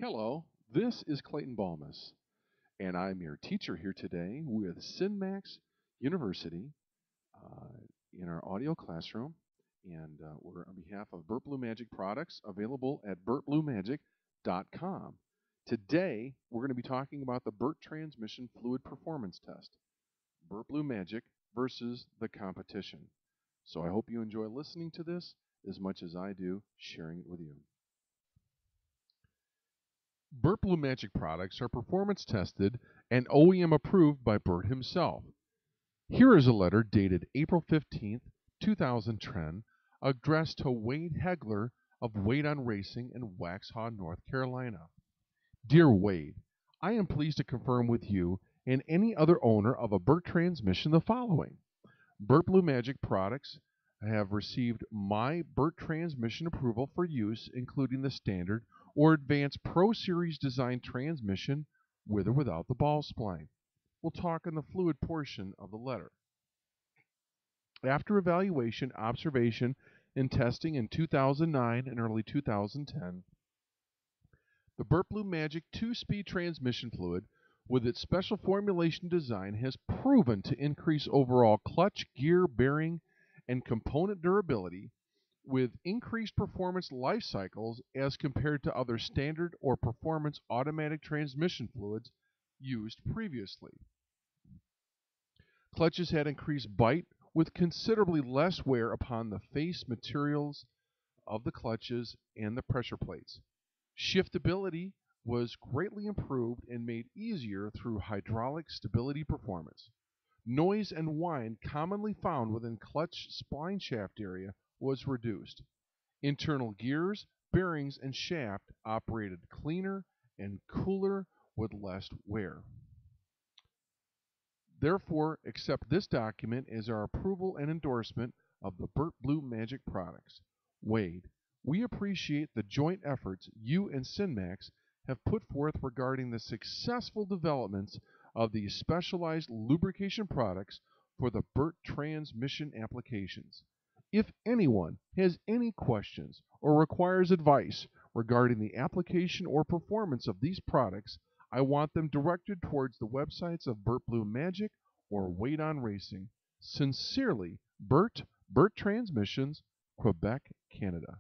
Hello, this is Clayton Balmus, and I'm your teacher here today with SynMax University uh, in our audio classroom. And we're on behalf of Bert Blue Magic products available at bertbluemagic.com. Today, we're going to be talking about the Bert Transmission Fluid Performance Test, Bert Blue Magic versus the competition. So I hope you enjoy listening to this as much as I do sharing it with you. Bert Blue Magic products are performance tested and OEM approved by Bert himself. Here is a letter dated April 15th, 2010, addressed to Wade Hegler of Wade on Racing in Waxhaw, North Carolina. Dear Wade, I am pleased to confirm with you and any other owner of a Bert transmission the following. Bert Blue Magic products have received my Bert transmission approval for use, including the standard or advanced Pro Series design transmission with or without the ball spline. We'll talk in the fluid portion of the letter. After evaluation, observation, and testing in 2009 and early 2010, the Bert Blue Magic 2-speed transmission fluid with its special formulation design has proven to increase overall clutch, gear, bearing, and component durability with increased performance life cycles as compared to other standard or performance automatic transmission fluids used previously. Clutches had increased bite with considerably less wear upon the face materials of the clutches and the pressure plates. Shiftability was greatly improved and made easier through hydraulic stability performance. Noise and whine commonly found within clutch spline shaft area was reduced. Internal gears, bearings, and shaft operated cleaner and cooler with less wear. Therefore, accept this document as our approval and endorsement of the Bert Blue Magic products. Wade, we appreciate the joint efforts you and SynMax have put forth regarding the successful developments of these specialized lubrication products for the Bert transmission applications. If anyone has any questions or requires advice regarding the application or performance of these products, I want them directed towards the websites of Bert Blue Magic or Wade on Racing. Sincerely, Bert Transmissions, Quebec, Canada.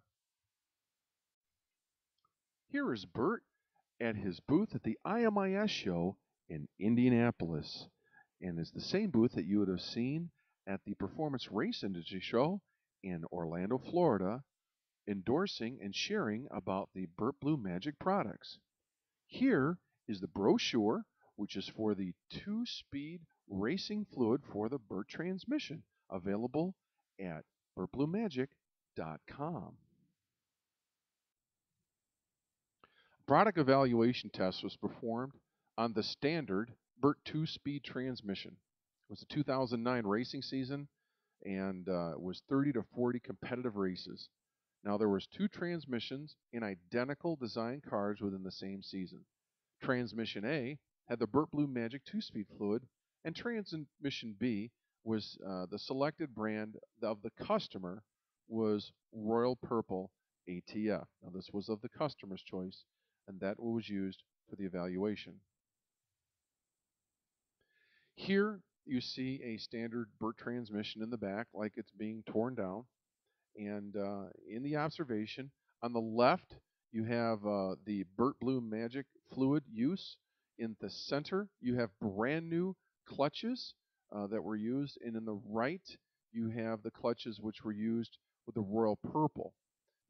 Here is Bert at his booth at the IMIS show in Indianapolis, and it's the same booth that you would have seen at the Performance Race Industry Show in Orlando, Florida, endorsing and sharing about the Bert Blue Magic products. Here is the brochure, which is for the 2-speed racing fluid for the Bert transmission, available at bertbluemagic.com. Product evaluation test was performed on the standard Bert 2-speed transmission. It was a 2009 racing season, and it was 30 to 40 competitive races. Now, there was 2 transmissions in identical design cars within the same season. Transmission A had the Bert Blue Magic 2-speed fluid, and Transmission B was the selected brand of the customer was Royal Purple ATF. Now, this was of the customer's choice, and that was used for the evaluation. Here you see a standard Bert transmission in the back, like it's being torn down. And in the observation, on the left, you have the Bert Blue Magic fluid use. In the center, you have brand new clutches that were used. And in the right, you have the clutches which were used with the Royal Purple.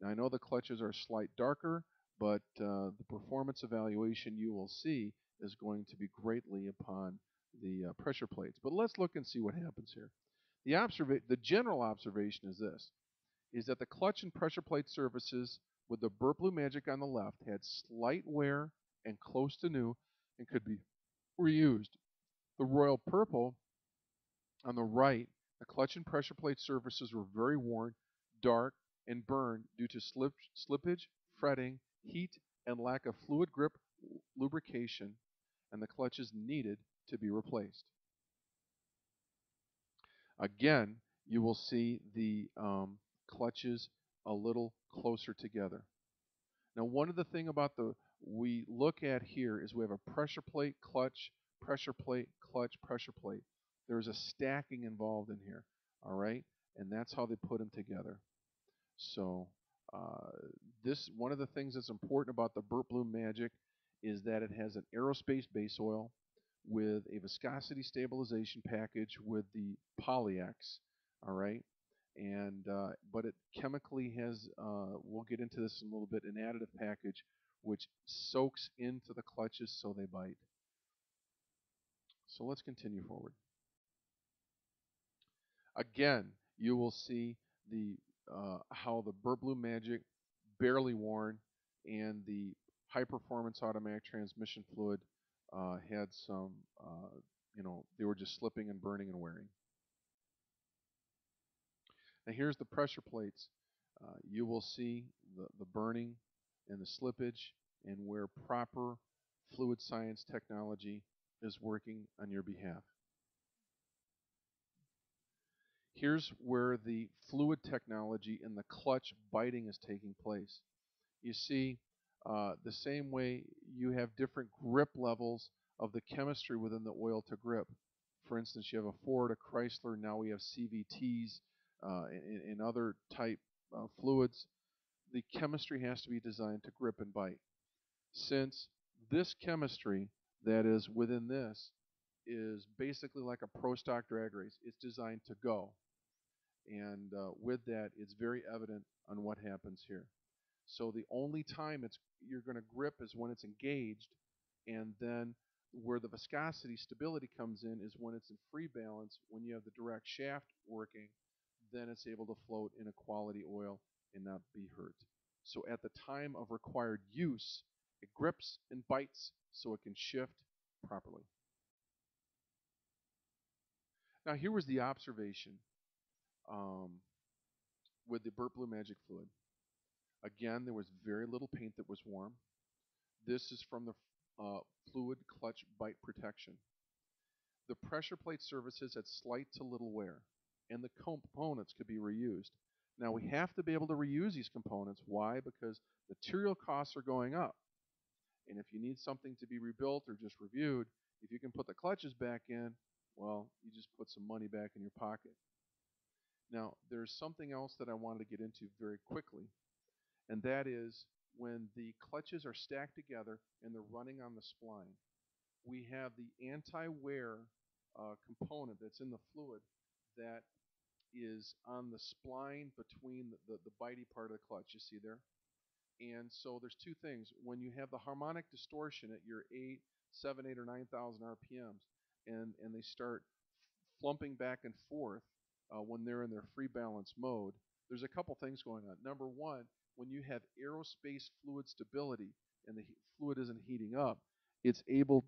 Now, I know the clutches are slight darker, but the performance evaluation you will see is going to be greatly upon the pressure plates. But let's look and see what happens here. The general observation is this, is that the clutch and pressure plate surfaces with the Bert Blue Magic on the left had slight wear and close to new and could be reused. The Royal Purple on the right, the clutch and pressure plate surfaces were very worn, dark, and burned due to slippage, fretting, heat, and lack of fluid grip lubrication, and the clutches needed to be replaced. Again, you will see the clutches a little closer together. Now, one of the thing about the we look at here is we have a pressure plate, pressure plate, pressure plate. There's a stacking involved in here, all right, and that's how they put them together. So uh, this one of the things that's important about the Bert Blue Magic is that it has an aerospace base oil with a viscosity stabilization package with the Polyex, all right, and but it chemically has we'll get into this in a little bit, an additive package which soaks into the clutches so they bite. So let's continue forward. Again, you will see the how the Bert Blue Magic, barely worn, and the high performance automatic transmission fluid had some, they were just slipping and burning and wearing. Now here's the pressure plates. You will see the burning and the slippage and where proper fluid science technology is working on your behalf. Here's where the fluid technology in the clutch biting is taking place. You see, the same way you have different grip levels of the chemistry within the oil to grip. For instance, you have a Ford, a Chrysler, now we have CVTs and other type fluids. The chemistry has to be designed to grip and bite. Since this chemistry that is within this is basically like a pro stock drag race, it's designed to go. And with that, it's very evident on what happens here. So the only time you're going to grip is when it's engaged, and then where the viscosity stability comes in is when it's in free balance. When you have the direct shaft working, then it's able to float in a quality oil and not be hurt. So at the time of required use, it grips and bites so it can shift properly. Now here was the observation um, with the Bert Blue Magic fluid. Again, there was very little paint that was warm. This is from the fluid clutch bite protection. The pressure plate surfaces had slight to little wear, and the components could be reused. Now we have to be able to reuse these components. Why? Because material costs are going up. And if you need something to be rebuilt or just reviewed, if you can put the clutches back in, well, you just put some money back in your pocket. Now, there's something else that I wanted to get into very quickly, and that is when the clutches are stacked together and they're running on the spline. We have the anti-wear component that's in the fluid that is on the spline between the bitey part of the clutch. You see there? And so there's two things. When you have the harmonic distortion at your 8, 7, 8, or 9,000 RPMs, and they start flumping back and forth when they're in their free balance mode, there's a couple things going on. Number one, when you have aerospace fluid stability and the fluid isn't heating up, it's able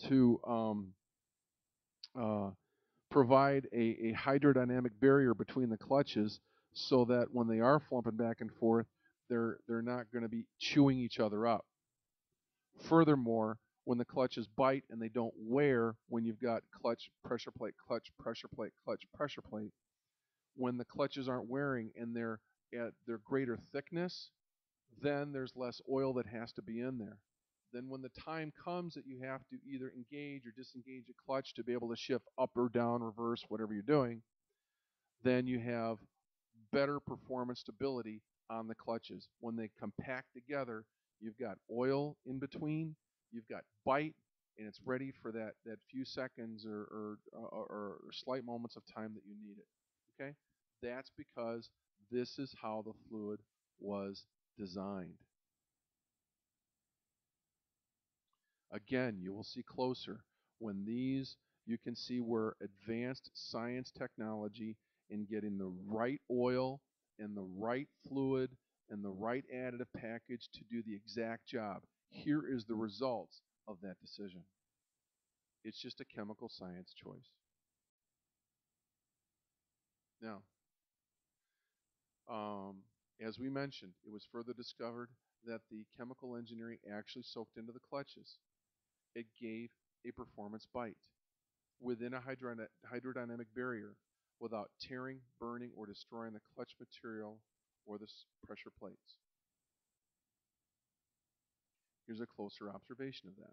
to uh, provide a hydrodynamic barrier between the clutches so that when they are flumping back and forth, they're not going to be chewing each other up. Furthermore, when the clutches bite and they don't wear, when you've got clutch, pressure plate, clutch, pressure plate, clutch, pressure plate, when the clutches aren't wearing and they're at their greater thickness, then there's less oil that has to be in there. Then when the time comes that you have to either engage or disengage a clutch to be able to shift up or down, reverse, whatever you're doing, then you have better performance stability on the clutches. When they compact together, you've got oil in between, you've got bite, and it's ready for that few seconds or slight moments of time that you need it. Okay? That's because this is how the fluid was designed. Again, you will see closer when these, you can see where advanced science technology in getting the right oil and the right fluid and the right additive package to do the exact job. Here is the results of that decision. It's just a chemical science choice. Now, as we mentioned, it was further discovered that the chemical engineering actually soaked into the clutches. It gave a performance bite within a hydrodynamic barrier without tearing, burning, or destroying the clutch material or the pressure plates. Here's a closer observation of that.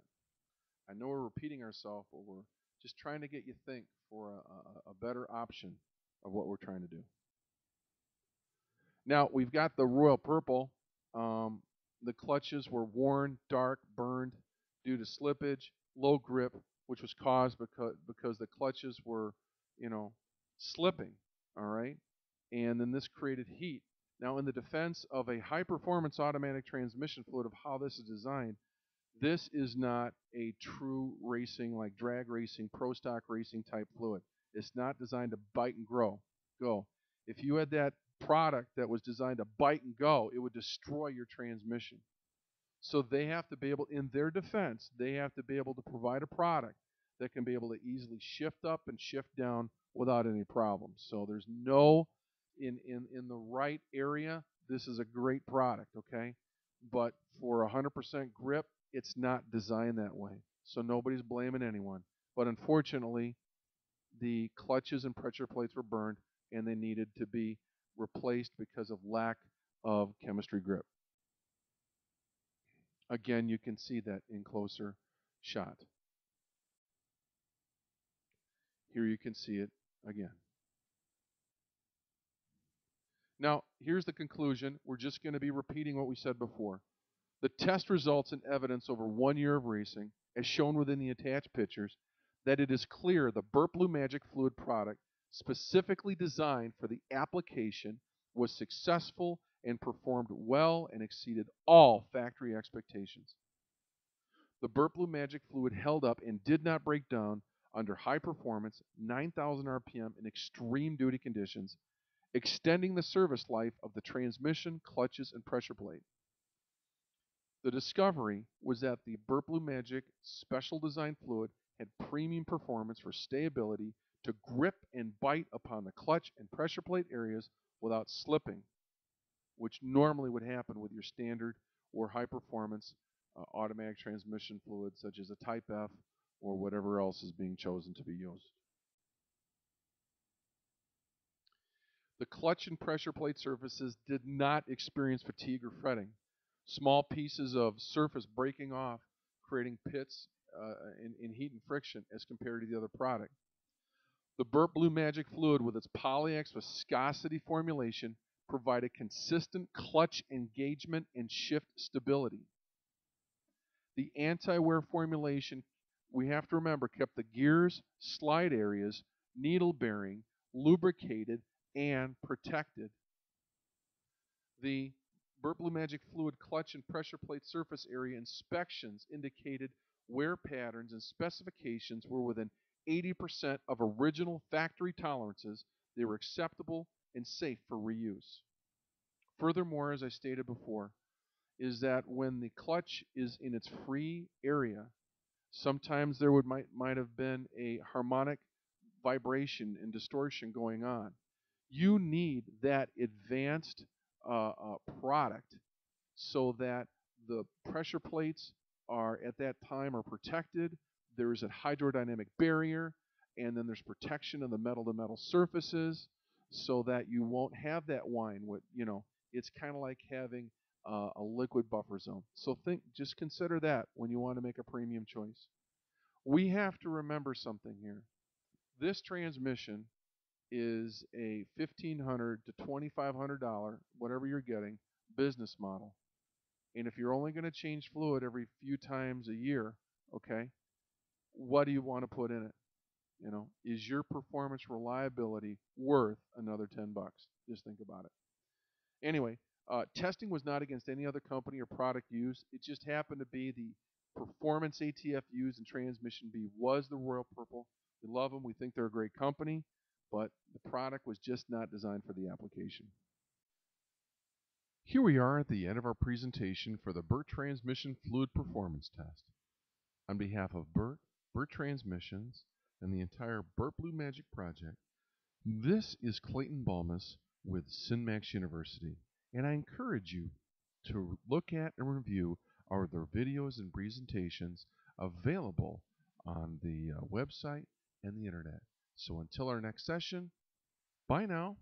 I know we're repeating ourselves, but we're just trying to get you think for a better option of what we're trying to do. Now, we've got the royal purple. Um, the clutches were worn, dark, burned due to slippage, low grip, which was caused because the clutches were, you know, slipping, all right? And then this created heat. Now, in the defense of a high-performance automatic transmission fluid of how this is designed, this is not a true racing, like drag racing, pro stock racing type fluid. It's not designed to bite and go. If you had that product that was designed to bite and go, it would destroy your transmission. So they have to be able, in their defense, they have to be able to provide a product that can be able to easily shift up and shift down without any problems. So there's no, in the right area, this is a great product, okay? But for 100% grip, it's not designed that way. So nobody's blaming anyone. But unfortunately, the clutches and pressure plates were burned, and they needed to be replaced because of lack of chemistry grip. Again, you can see that in closer shot. Here you can see it again. Now, here's the conclusion. We're just going to be repeating what we said before. The test results and evidence over 1 year of racing, as shown within the attached pictures, that it is clear the Bert Blue Magic fluid product, specifically designed for the application, was successful and performed well and exceeded all factory expectations. The Bert Blue Magic fluid held up and did not break down under high performance, 9,000 RPM in extreme duty conditions, extending the service life of the transmission, clutches, and pressure plate. The discovery was that the Bert Blue Magic special design fluid had premium performance for stability to grip and bite upon the clutch and pressure plate areas without slipping, which normally would happen with your standard or high performance automatic transmission fluid such as a Type F or whatever else is being chosen to be used. The clutch and pressure plate surfaces did not experience fatigue or fretting. Small pieces of surface breaking off, creating pits in heat and friction as compared to the other product. The Bert Blue Magic fluid with its Polyx viscosity formulation provided consistent clutch engagement and shift stability. The anti-wear formulation, we have to remember, kept the gears, slide areas, needle bearing, lubricated, and protected. The Bert Blue Magic fluid clutch and pressure plate surface area inspections indicated wear patterns and specifications were within 80% of original factory tolerances. They were acceptable and safe for reuse. Furthermore, as I stated before, is that when the clutch is in its free area, sometimes there might have been a harmonic vibration and distortion going on. You need that advanced product so that the pressure plates are at that time are protected. There is a hydrodynamic barrier, and then there's protection of the metal-to-metal surfaces so that you won't have that whine. It's kind of like having a liquid buffer zone. So just consider that when you want to make a premium choice. We have to remember something here. This transmission is a $1,500 to $2,500, whatever you're getting, business model. And if you're only going to change fluid every few times a year, okay, what do you want to put in it? Is your performance reliability worth another $10? Just think about it. Anyway, testing was not against any other company or product used. It just happened to be the performance ATF used in Transmission B was the Royal Purple. We love them. We think they're a great company, but the product was just not designed for the application. Here we are at the end of our presentation for the Bert Transmission Fluid Performance Test. On behalf of Bert Transmissions, and the entire Bert Blue Magic project, this is Clayton Balmus with SynMax University, and I encourage you to look at and review our other videos and presentations available on the website and the internet. So until our next session, bye now.